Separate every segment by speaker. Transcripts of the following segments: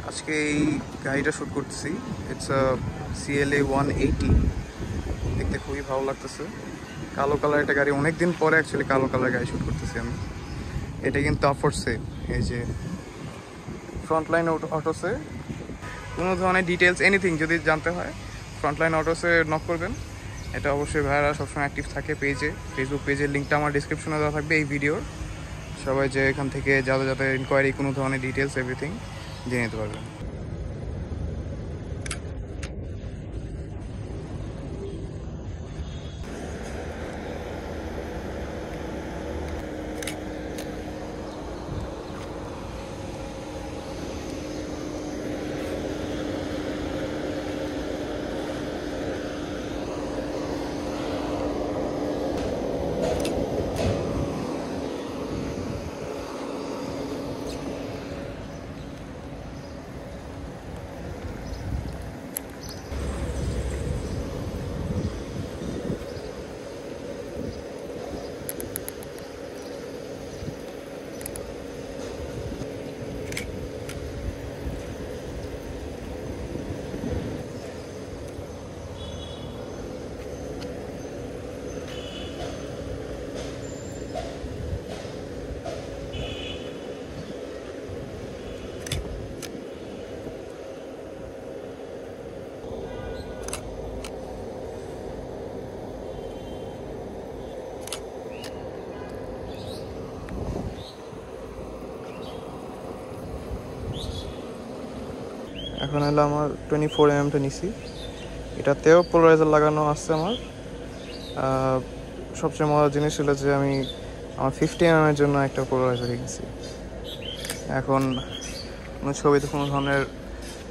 Speaker 1: আজকে এই গাড়িটা শ্যুট করতেছি। ইটস CLA 180, দেখতে খুবই ভালো লাগতেছে। কালো কালার একটা গাড়ি, অনেকদিন পরে অ্যাকচুয়ালি কালো কালার গাড়ি শ্যুট করতেছি আমি। এটা কিন্তু ফর সেল। এই যে ফ্রন্টলাইন অটোসে কোনো ধরনের ডিটেলস এনিথিং যদি জানতে হয় ফ্রন্টলাইন অটোসে নক করবেন। এটা অবশ্যই ভাইয়ারা সবসময় অ্যাক্টিভ থাকে পেজে, ফেসবুক পেজের লিঙ্কটা আমার ডিসক্রিপশনে দেওয়া থাকবে এই ভিডিওর। সবাই যে এখান থেকে যাদের যাদের ইনকোয়ারি কোনো ধরনের ডিটেলস এভরিথিং জেনে নিতে পারবেন। এখন হলো আমার 24mm নিছি, এটাতেও পোলারাইজার লাগানো আছে আমার। সবচেয়ে মজার জিনিস হলো যে আমি আমার 50mm জন্য একটা পোলারাইজার কিনছি। এখন কোনো ছবিতে কোনো ধরনের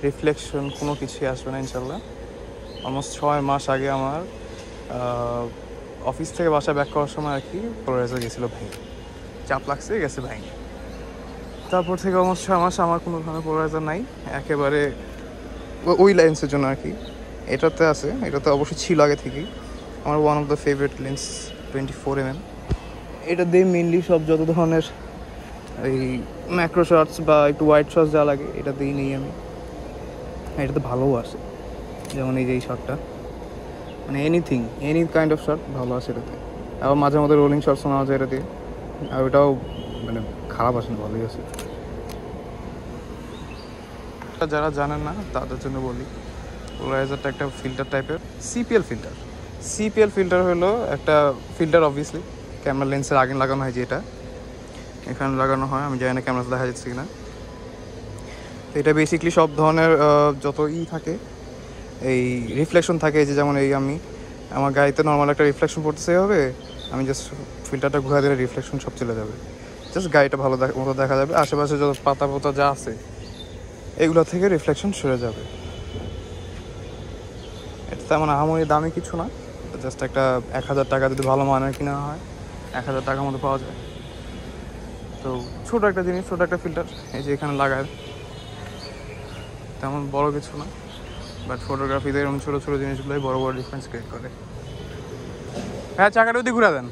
Speaker 1: রিফ্লেকশন কোনো কিছুই আসবে না ইনশাল্লাহ। অলমোস্ট 6 মাস আগে আমার অফিস থেকে বাসা ব্যাক করার সময় আর কি পোলারাইজার গেছিলো ভেঙে, চাপ লাগছে গেছে ভেঙে। তারপর থেকে অলমোস্ট 6 মাস আমার কোনো ধরনের পোলারাইজার নাই, একেবারে ওই লেন্সের জন্য আর কি। এটাতে আছে, এটাতে অবশ্যই ছিল আগে থেকেই আমার one of the favourite lens 24mm। এটা দিয়ে মেনলি সব যত ধরনের এই ম্যাক্রো শটস বা একটু ওয়াইড শটস যা লাগে এটা দিয়েই নিই আমি। এটাতে ভালোও আসে, যেমন এই যে এই শটটা, মানে anything any kind of shot ভালো আসে এটাতে। আবার মাঝে মধ্যে রোলিং শটসও নেওয়া যায় এটা দিয়ে, আর ওটাও মানে খারাপ আসে না, ভালোই আছে। যারা জানেন না তাদের জন্য বলি, পোলারাইজারটা একটা ফিল্টার টাইপের সিপিএল ফিল্টার হলো একটা ফিল্টার, অবভিয়াসলি ক্যামেরা লেন্সের আগে লাগানো হয়, যেটা এখানে লাগানো হয়। আমি জানি না ক্যামেরা দেখা যাচ্ছে কিনা। তো এটা বেসিকলি সব ধরনের যত থাকে এই রিফ্লেকশন থাকে, যে যেমন এই আমার গাড়িতে নর্মাল একটা রিফ্লেকশন পড়তেছে হবে, আমি জাস্ট ফিল্টারটা ঘুরে দিলে রিফ্লেকশন সব চলে যাবে, জাস্ট গাড়িটা ভালো মতো দেখা যাবে, আশেপাশে যত পাতা পোতা যা আছে এগুলো থেকে রিফ্লেকশন সরে যাবে। এটা তেমন আহামরি দামি কিছু না, জাস্ট একটা 1000 টাকা যদি ভালো মানের কিনা হয় 1000 টাকার মতো পাওয়া যায়। তো ছোটো একটা জিনিস, ছোটো একটা ফিল্টার, এই যে এখানে লাগায়, তেমন বড় কিছু না, বাট ফটোগ্রাফিতে এরকম ছোটো ছোটো জিনিসগুলোই বড় বড় ডিফারেন্স ক্রিয়েট করে। হ্যাঁ, চাকাটা যদি ঘুরে দেন,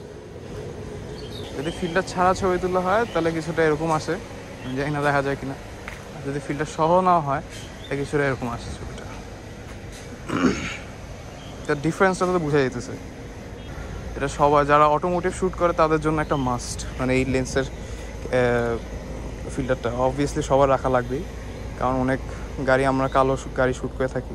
Speaker 1: যদি ফিল্টার ছাড়া ছবি তোলা হয় তাহলে কিছুটা এরকম আসে, জানি না দেখা যায় কিনা। যদি ফিল্টার সহ না হয় তাহলে কিছুটা এরকম আসে ছবিটা। তার ডিফারেন্সটা তো বোঝা যেতেছে। এটা সবাই যারা অটোমোটিভ শ্যুট করে তাদের জন্য একটা মাস্ট, মানে এই লেন্সের ফিল্টারটা অবভিয়াসলি সবার রাখা লাগবেই, কারণ অনেক গাড়ি আমরা কালো গাড়ি শ্যুট করে থাকি।